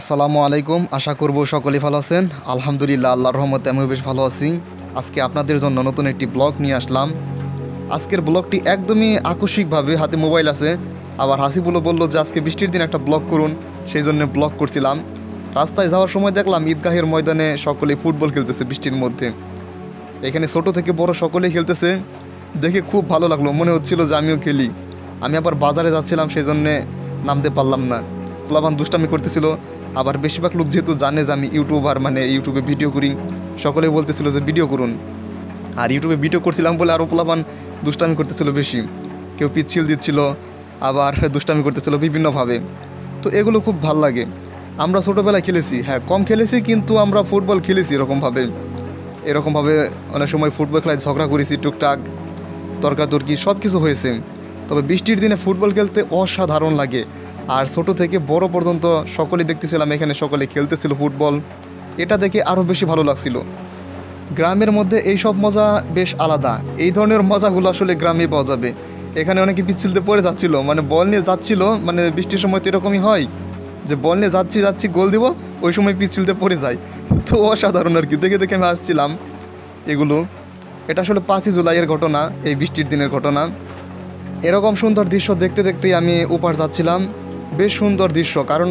আসসালামু আলাইকুম। আশা করব সকলেই ভালো আছেন। আলহামদুলিল্লাহ, আল্লাহর রহমতে আমিও বেশ ভালো আছি। আজকে আপনাদের জন্য নতুন একটি ব্লগ নিয়ে আসলাম। আজকের ব্লগটি একদমই আকস্মিকভাবে, হাতে মোবাইল আছে, আবার হাসিবুলও বললো যে আজকে বৃষ্টির দিন একটা ব্লগ করুন, সেই জন্য ব্লগ করছিলাম। রাস্তায় যাওয়ার সময় দেখলাম ঈদগাহের ময়দানে সকলেই ফুটবল খেলতেছে বৃষ্টির মধ্যে। এখানে ছোট থেকে বড় সকলেই খেলতেছে, দেখে খুব ভালো লাগলো, মনে হচ্ছিল যে আমিও খেলি। আমি আবার বাজারে যাচ্ছিলাম, সেই জন্যে নামতে পারলাম না। পোলাপান দুষ্টামি করতেছিল, আবার বেশিরভাগ লোক যেহেতু জানে যে আমি ইউটিউবার, মানে ইউটিউবে ভিডিও করি, সকলেই বলতেছিল যে ভিডিও করুন। আর ইউটিউবে ভিডিও করছিলাম বলে আরও পোলাপান দুষ্টামি করতেছিল বেশি, কেউ পিচ্ছিল দিচ্ছিল, আবার দুষ্টামি করতেছিল বিভিন্নভাবে। তো এগুলো খুব ভাল লাগে। আমরা ছোটোবেলায় খেলেছি, হ্যাঁ কম খেলেছি, কিন্তু আমরা ফুটবল খেলেছি এরকমভাবে অনেক সময় ফুটবল খেলায় ঝগড়া করেছি, টুকটাক তর্কাতর্কি সব কিছু হয়েছে। তবে বৃষ্টির দিনে ফুটবল খেলতে অসাধারণ লাগে। আর ছোট থেকে বড় পর্যন্ত সকলেই দেখতেছিলাম, এখানে সকলে খেলতেছিল ফুটবল, এটা দেখে আরও বেশি ভালো লাগছিল। গ্রামের মধ্যে এই সব মজা বেশ আলাদা। এই ধরনের মজাগুলো আসলে গ্রামে পাওয়া যাবে। এখানে অনেকে পিচ্ছিলতে পড়ে যাচ্ছিল, মানে বল নিয়ে যাচ্ছিল, মানে বৃষ্টির সময় তো এরকমই হয় যে বল নিয়ে যাচ্ছি গোল দিব, ওই সময় পিচ্ছিলতে পড়ে যায়। তো অসাধারণ আর কি, দেখে দেখে আমি আসছিলাম এগুলো। এটা আসলে 5ই জুলাইয়ের ঘটনা, এই বৃষ্টির দিনের ঘটনা। এরকম সুন্দর দৃশ্য দেখতে দেখতেই আমি ওপার যাচ্ছিলাম। বেশ সুন্দর দৃশ্য, কারণ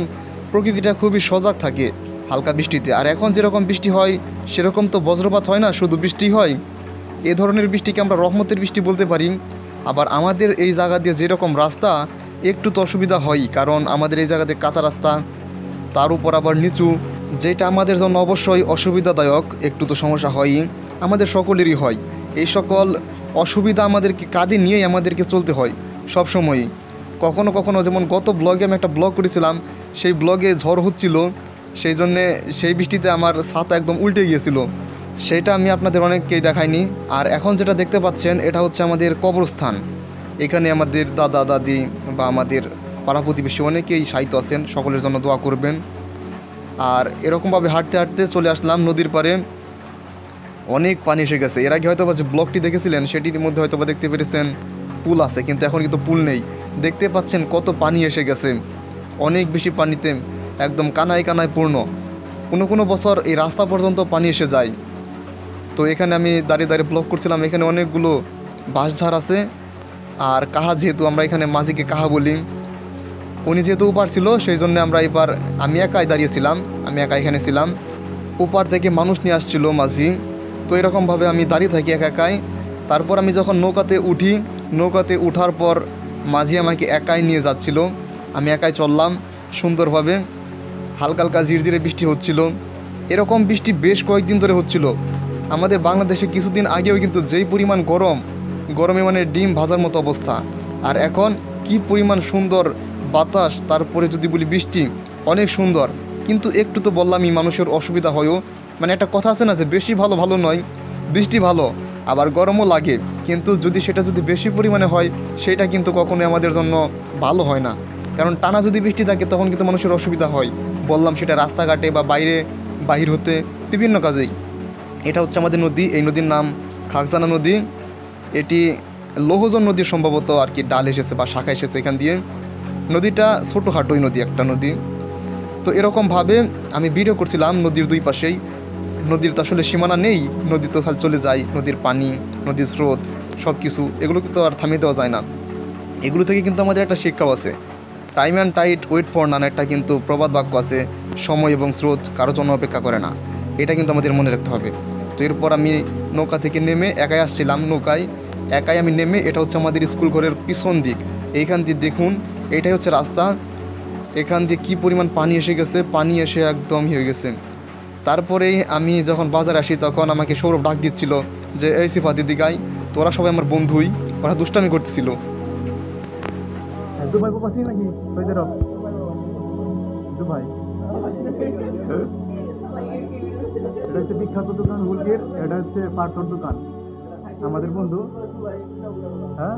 প্রকৃতিটা খুবই সজাগ থাকে হালকা বৃষ্টিতে। আর এখন যেরকম বৃষ্টি হয় সেরকম তো বজ্রপাত হয় না, শুধু বৃষ্টি হয়। এ ধরনের বৃষ্টিকে আমরা রহমতের বৃষ্টি বলতে পারি। আবার আমাদের এই জায়গা দিয়ে যেরকম রাস্তা, একটু তো অসুবিধা হয়, কারণ আমাদের এই জায়গাতে কাঁচা রাস্তা, তার উপর আবার নিচু, যেটা আমাদের জন্য অবশ্যই অসুবিধাদায়ক। একটু তো সমস্যা হয়ই, আমাদের সকলেরই হয়। এই সকল অসুবিধা আমাদেরকে কাঁধে নিয়েই আমাদেরকে চলতে হয় সব সময়ই। কখনো কখনো, যেমন গত ব্লগে আমি একটা ব্লগ করেছিলাম, সেই ব্লগে ঝড় হচ্ছিল, সেই জন্যে সেই বৃষ্টিতে আমার ছাতা একদম উল্টে গিয়েছিল। সেটা আমি আপনাদের অনেককেই দেখাইনি। আর এখন যেটা দেখতে পাচ্ছেন, এটা হচ্ছে আমাদের কবরস্থান। এখানে আমাদের দাদা দাদি বা আমাদের পাড়া প্রতিবেশী অনেকেই শায়িত আছেন, সকলের জন্য দোয়া করবেন। আর এরকমভাবে হাঁটতে হাঁটতে চলে আসলাম নদীর পাড়ে। অনেক পানি এসে গেছে। এর আগে হয়তো যে ব্লগটি দেখেছিলেন সেটির মধ্যে হয়তো দেখতে পেরেছেন পুল আছে, কিন্তু এখন কিন্তু পুল নেই। দেখতে পাচ্ছেন কত পানি এসে গেছে, অনেক বেশি পানিতে একদম কানায় কানায় পূর্ণ। কোনো বছর এই রাস্তা পর্যন্ত পানি এসে যায়। তো এখানে আমি দাঁড়িয়ে দাঁড়িয়ে ব্লগ করছিলাম। এখানে অনেকগুলো বাঁশঝাড় আছে। আর কাহা, যেহেতু আমরা এখানে মাঝিকে কাহা বলি, উনি যেহেতু উপার ছিল, সেই জন্য আমরা এবার, আমি একাই দাঁড়িয়েছিলাম, আমি একা এখানে ছিলাম। উপার থেকে মানুষ নিয়ে আসছিল মাঝি। তো এরকমভাবে আমি দাঁড়িয়ে থাকি একাই। তারপর আমি যখন নৌকাতে উঠি, নৌকাতে ওঠার পর মাঝি আমাকে একাই নিয়ে যাচ্ছিল, আমি একাই চললাম সুন্দরভাবে। হালকা হালকা ঝিরঝিরে বৃষ্টি হচ্ছিল। এরকম বৃষ্টি বেশ কয়েকদিন ধরে হচ্ছিল। আমাদের বাংলাদেশে কিছুদিন আগেও কিন্তু যেই পরিমাণ গরমে মানে ডিম ভাজার মতো অবস্থা। আর এখন কি পরিমাণ সুন্দর বাতাস, তারপরে যদি বলি বৃষ্টি, অনেক সুন্দর। কিন্তু একটু তো বললামই মানুষের অসুবিধা হয়ও। মানে একটা কথা আছে না যে বেশি ভালো নয়, বৃষ্টি ভালো আবার গরমও লাগে, কিন্তু সেটা যদি বেশি পরিমাণে হয়, সেটা কিন্তু কখনোই আমাদের জন্য ভালো হয় না। কারণ টানা যদি বৃষ্টি থাকে তখন কিন্তু মানুষের অসুবিধা হয়, বললাম সেটা রাস্তাঘাটে বা বাহির হতে, বিভিন্ন কাজেই। এটা হচ্ছে আমাদের নদী, এই নদীর নাম খাগজানা নদী। এটি লৌহজন নদীর সম্ভবত আর কি ডাল এসেছে বা শাখা এসেছে এখান দিয়ে। নদীটা ছোটোখাটোই নদী, একটা নদী। তো এরকমভাবে আমি ভিডিও করছিলাম নদীর দুই পাশেই। নদীর তো আসলে সীমানা নেই, নদী তো খালি চলে যায়, নদীর পানি, নদীর স্রোত, সব কিছু এগুলোকে তো আর থামিয়ে দেওয়া যায় না। এগুলো থেকে কিন্তু আমাদের একটা শিক্ষাও আছে, time and tide wait for none, একটা কিন্তু প্রবাদ বাক্য আছে, সময় এবং স্রোত কারোর জন্য অপেক্ষা করে না। এটা কিন্তু আমাদের মনে রাখতে হবে। তো এরপর আমি নৌকা থেকে নেমে একাই আসছিলাম, নৌকায় একাই আমি নেমে, এটা হচ্ছে আমাদের স্কুল ঘরের পিছন দিক। এইখান দিয়ে দেখুন, এইটাই হচ্ছে রাস্তা। এখান দিয়ে কী পরিমাণ পানি এসে গেছে, পানি এসে একদম হয়ে গেছে। তারপরেই আমি যখন বাজারে আসি, তখন আমাকে সৌরভ ডাক দিচ্ছিল যে এই সিফাতি দিগাই, তো ওরা সবাই আমার বন্ধুই, ওরা দুষ্টামি করতেছিল। দুবাই প্রবাসী নাকি সৌদি আরব? দুবাই। এটা হচ্ছে বিখ্যাত দোকান হুলগির, এটা হচ্ছে পার্টর দোকান, আমাদের বন্ধু। হ্যাঁ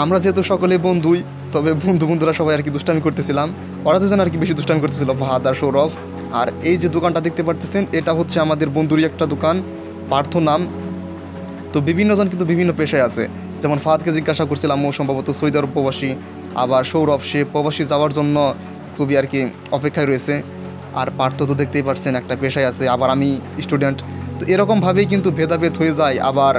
আমরা যেহেতু সকলে বন্ধুই, তবে বন্ধুরা সবাই আর কি দুষ্টামি করতেছিলাম। ওরা দুজন আর কি বেশি দুষ্টামি করতেছিল, ফাহাদ আর সৌরভ। আর এই যে দোকানটা দেখতে পারতেছেন এটা হচ্ছে আমাদের বন্ধুরই একটা দোকান, পার্থ নাম। তো বিভিন্নজন কিন্তু বিভিন্ন পেশায় আছে, যেমন ফাহাদকে জিজ্ঞাসা করছিলাম, ও সম্ভবত সৌদি আরব প্রবাসী, আবার সৌরভ সে প্রবাসী যাওয়ার জন্য খুবই আর কি অপেক্ষায় রয়েছে। আর পার্থ তো দেখতেই পাচ্ছেন একটা পেশায় আছে, আবার আমি স্টুডেন্ট। তো এরকমভাবেই কিন্তু ভেদাভেদ হয়ে যায়, আবার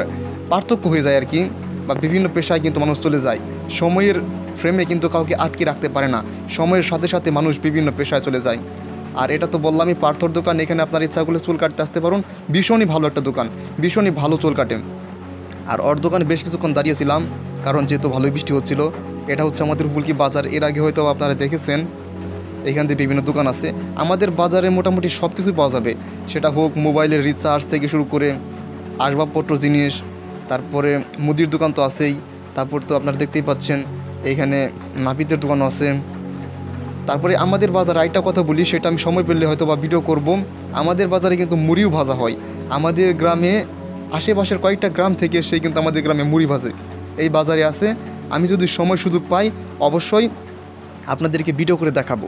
পার্থক্য হয়ে যায় আর কি, বা বিভিন্ন পেশায় কিন্তু মানুষ চলে যায়। সময়ের ফ্রেমে কিন্তু কাউকে আটকে রাখতে পারে না, সময়ের সাথে সাথে মানুষ বিভিন্ন পেশায় চলে যায়। আর এটা তো বললামই পার্থর দোকান, এখানে আপনার ইচ্ছা করলে চুল কাটতে আসতে পারুন, ভীষণই ভালো একটা দোকান, ভীষণই ভালো চুল কাটে। আর ওর দোকানে বেশ কিছুক্ষণ দাঁড়িয়েছিলাম, কারণ যেহেতু ভালোই বৃষ্টি হচ্ছিল। এটা হচ্ছে আমাদের ফুলকি বাজার, এর আগে হয়তো আপনারা দেখেছেন। এখান থেকে বিভিন্ন দোকান আছে, আমাদের বাজারে মোটামুটি সব কিছুই পাওয়া যাবে, সেটা হোক মোবাইলের রিচার্জ থেকে শুরু করে আসবাবপত্র জিনিস, তারপরে মুদির দোকান তো আছেই, তারপর তো আপনারা দেখতেই পাচ্ছেন এখানে নাপিতের দোকানও আছে। তারপরে আমাদের বাজার আরেকটা কথা বলি, সেটা আমি সময় পেলে হয়তো বা ভিডিও করব। আমাদের বাজারে কিন্তু মুড়িও ভাজা হয়, আমাদের গ্রামে আশেপাশের কয়েকটা গ্রাম থেকে সেই কিন্তু আমাদের গ্রামে মুড়ি ভাজে, এই বাজারে আছে। আমি যদি সময় সুযোগ পাই অবশ্যই আপনাদেরকে ভিডিও করে দেখাবো।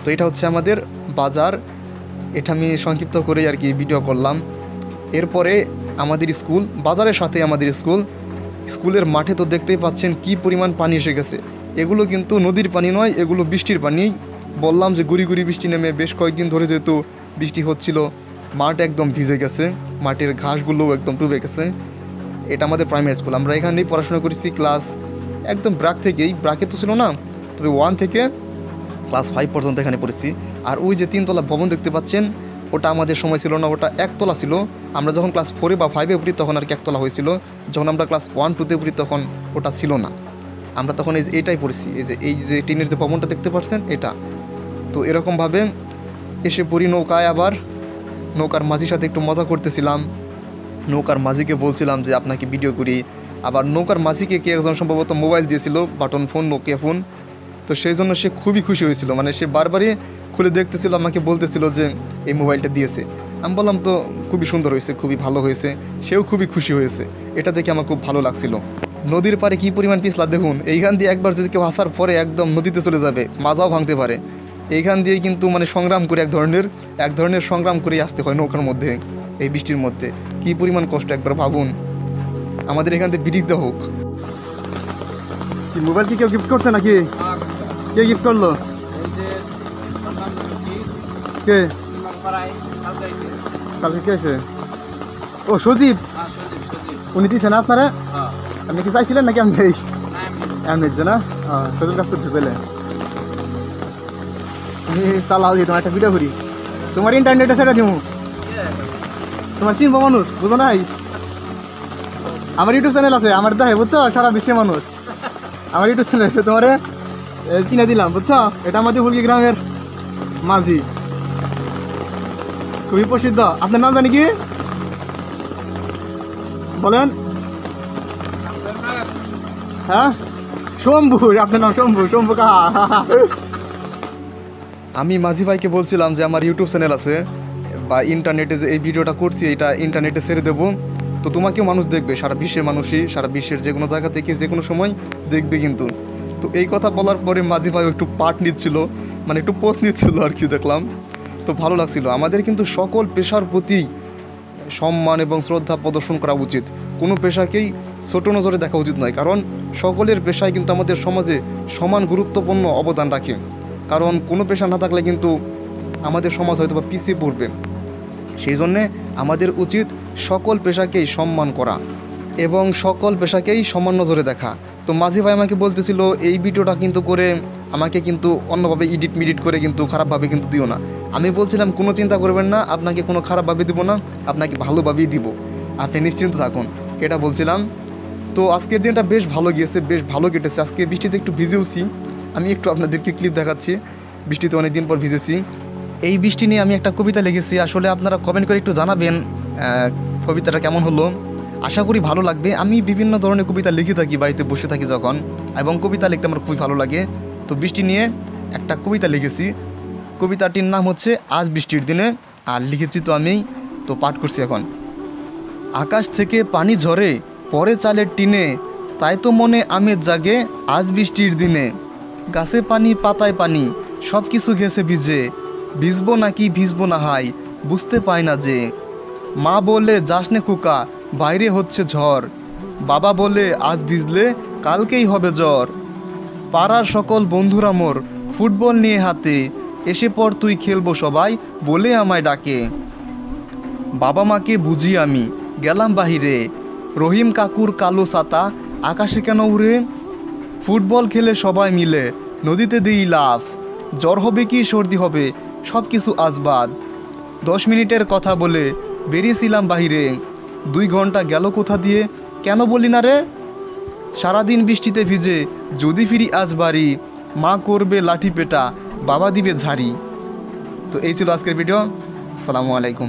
তো এটা হচ্ছে আমাদের বাজার, এটা আমি সংক্ষিপ্ত করেই আর কি ভিডিও করলাম। এরপরে আমাদের স্কুল, বাজারের সাথে আমাদের স্কুল। স্কুলের মাঠে তো দেখতেই পাচ্ছেন কি পরিমাণ পানি এসে গেছে, এগুলো কিন্তু নদীর পানি নয়, এগুলো বৃষ্টির পানি। বললাম যে গুড়ি গুড়ি বৃষ্টি নেমে বেশ কয়েকদিন ধরে যেহেতু বৃষ্টি হচ্ছিল, মাঠ একদম ভিজে গেছে, মাঠের ঘাসগুলোও একদম ডুবে গেছে। এটা আমাদের প্রাইমারি স্কুল, আমরা এখানেই পড়াশোনা করেছি ক্লাস একদম ব্রাক থেকেই, ব্রাকে তো ছিল না, তবে 1 থেকে ক্লাস 5 পর্যন্ত এখানে পড়েছি। আর ওই যে 3তলা ভবন দেখতে পাচ্ছেন, ওটা আমাদের সময় ছিল না, ওটা 1তলা ছিল। আমরা যখন ক্লাস 4 বা 5-এ পড়ি তখন আর কি 1তলা হয়েছিল, যখন আমরা ক্লাস 1-2-তে পড়ি তখন ওটা ছিল না। আমরা তখন এইটাই পড়েছি, এই যে টিনের যে ভবনটা দেখতে পাচ্ছেন এটা। তো এরকমভাবে এসে পড়ি নৌকায়, আবার নৌকার মাঝির সাথে একটু মজা করতেছিলাম, নৌকার মাঝিকে বলছিলাম যে আপনাকে ভিডিও করি। আবার নৌকার মাঝিকে কে একজন সম্ভবত মোবাইল দিয়েছিল, বাটন ফোন, নোকিয়া ফোন। তো সেই জন্য সে খুবই খুশি হয়েছিল, মানে সে বারবারই খুলে দেখতেছিল, আমাকে বলতেছিল যে এই মোবাইলটা দিয়েছে। আমি বললাম তো খুবই সুন্দর হয়েছে, খুবই ভালো হয়েছে, সেও খুবই খুশি হয়েছে, এটা দেখে আমার খুব ভালো লাগছিল। নদীর পাড়ে কী পরিমাণ পিছলা দেখুন, এইখান দিয়ে একবার যদি কেউ আসার পরে একদম নদীতে চলে যাবে, মাজাও ভাঙতে পারে। এইখান দিয়ে কিন্তু মানে সংগ্রাম করে এক ধরনের সংগ্রাম করেই আসতে হয় নৌকার মধ্যে, এই বৃষ্টির মধ্যে কী পরিমাণ কষ্ট একবার ভাবুন। আমাদের এখান থেকে ব্রিজ দেওয়া হোক। মোবাইল কি কেউ গিফট করছে নাকি? কে গিফট করলো? কে কালকে কে এসে? ও সজীব, উনি দিয়েছেন আপনারা? আপনি কি চাইছিলেন নাকি? আমি এমনি না, সজীব কাজ করছে পেলে। তুমি চালাও যে তোমার একটা ভিডিও করি, তোমার ইন্টারনেটে সেটা দিব, তোমার চিনবো মানুষ, বুঝো নাই? আমার ইউটিউব চ্যানেল আছে, আমার দেখে বুঝছো সারা বিশ্বের মানুষ, আমার ইউটিউব চ্যানেল আছে, তোমার চিনে দিলাম বুঝছো। এটা আমাদের হুলকি গ্রামের মাঝি, খুবই প্রসিদ্ধ। আপনার নাম জানি কি বলেন? হ্যাঁ শম্ভু, আপনার নাম শম্ভু কাহা। আমি মাঝি ভাইকে বলছিলাম যে আমার ইউটিউব চ্যানেল আছে, বা ইন্টারনেটে যে এই ভিডিওটা করছি এটা ইন্টারনেটে ছেড়ে দেবো, তো তোমাকেও মানুষ দেখবে, সারা বিশ্বের মানুষই, সারা বিশ্বের যে কোনো জায়গা থেকে যে কোনো সময় দেখবে কিন্তু। তো এই কথা বলার পরে মাঝি ভাই একটু পার্ট নিচ্ছিল, মানে একটু পোস্ট নিচ্ছিল আর কি, দেখলাম তো ভালো লাগছিল। আমাদের কিন্তু সকল পেশার প্রতি সম্মান এবং শ্রদ্ধা প্রদর্শন করা উচিত, কোনো পেশাকেই ছোট নজরে দেখা উচিত নয়, কারণ সকলের পেশায় কিন্তু আমাদের সমাজে সমান গুরুত্বপূর্ণ অবদান রাখে। কারণ কোনো পেশা না থাকলে কিন্তু আমাদের সমাজ হয়তো বা পিছিয়ে পড়বে, সেই জন্যে আমাদের উচিত সকল পেশাকেই সম্মান করা এবং সকল পেশাকেই সমান নজরে দেখা। তো মাঝি ভাই আমাকে বলতেছিল এই ভিডিওটা কিন্তু করে আমাকে কিন্তু অন্যভাবে মিডিট করে কিন্তু খারাপভাবে কিন্তু দিও না। আমি বলছিলাম কোনো চিন্তা করবেন না, আপনাকে কোনো খারাপভাবে দিব না, আপনাকে ভালোভাবেই দিব, আপনি নিশ্চিন্ত থাকুন, এটা বলছিলাম। তো আজকের দিনটা বেশ ভালো গিয়েছে, বেশ ভালো কেটেছে। আজকে বৃষ্টিতে একটু ভিজেওছি, আমি একটু আপনাদেরকে ক্লিপ দেখাচ্ছি, বৃষ্টিতে অনেক দিন পর ভিজেছি। এই বৃষ্টি নিয়ে আমি একটা কবিতা লিখেছি, আসলে আপনারা কমেন্ট করে একটু জানাবেন কবিতাটা কেমন হলো, আশা করি ভালো লাগবে। আমি বিভিন্ন ধরনের কবিতা লিখে থাকি বাড়িতে বসে থাকি যখন, এবং কবিতা লিখতে আমার খুবই ভালো লাগে। তো বৃষ্টি নিয়ে একটা কবিতা লিখেছি, কবিতাটির নাম হচ্ছে আজ বৃষ্টির দিনে, আর লিখেছি তো আমি, তো পাঠ করছি এখন। আকাশ থেকে পানি ঝরে পরে চালের টিনে, তাই তো মনে আমেজ জাগে আজ বৃষ্টির দিনে। গাছে পানি পাতায় পানি সব কিছু গেছে ভিজে, ভিজবো নাকি ভিজবো না হাই বুঝতে পাই না যে। মা বলে যাসনে খোকা বাইরে হচ্ছে ঝড়, বাবা বলে আজ ভিজলে কালকেই হবে জ্বর। পাড়ার সকল বন্ধুরা মোর ফুটবল নিয়ে হাতে, এসে পর তুই খেলবো সবাই বলে আমায় ডাকে। বাবা মাকে বুঝি আমি গেলাম বাহিরে, রহিম কাকুর কালো ছাতা আকাশে কেন উড়ে। ফুটবল খেলে সবাই মিলে নদীতে দিই লাফ, জ্বর হবে কি সর্দি হবে সব কিছু আজ বাদ। 10 মিনিটের কথা বলে বেরিয়েছিলাম বাহিরে, 2 ঘন্টা গেল কোথা দিয়ে কেন বলি না রে। সারাদিন বৃষ্টিতে ভিজে যদি ফিরি আজ বাড়ি, মা করবে লাঠি পেটা বাবা দিবে ঝাড়ি। তো এই ছিল আজকের ভিডিও। আসসালামু আলাইকুম।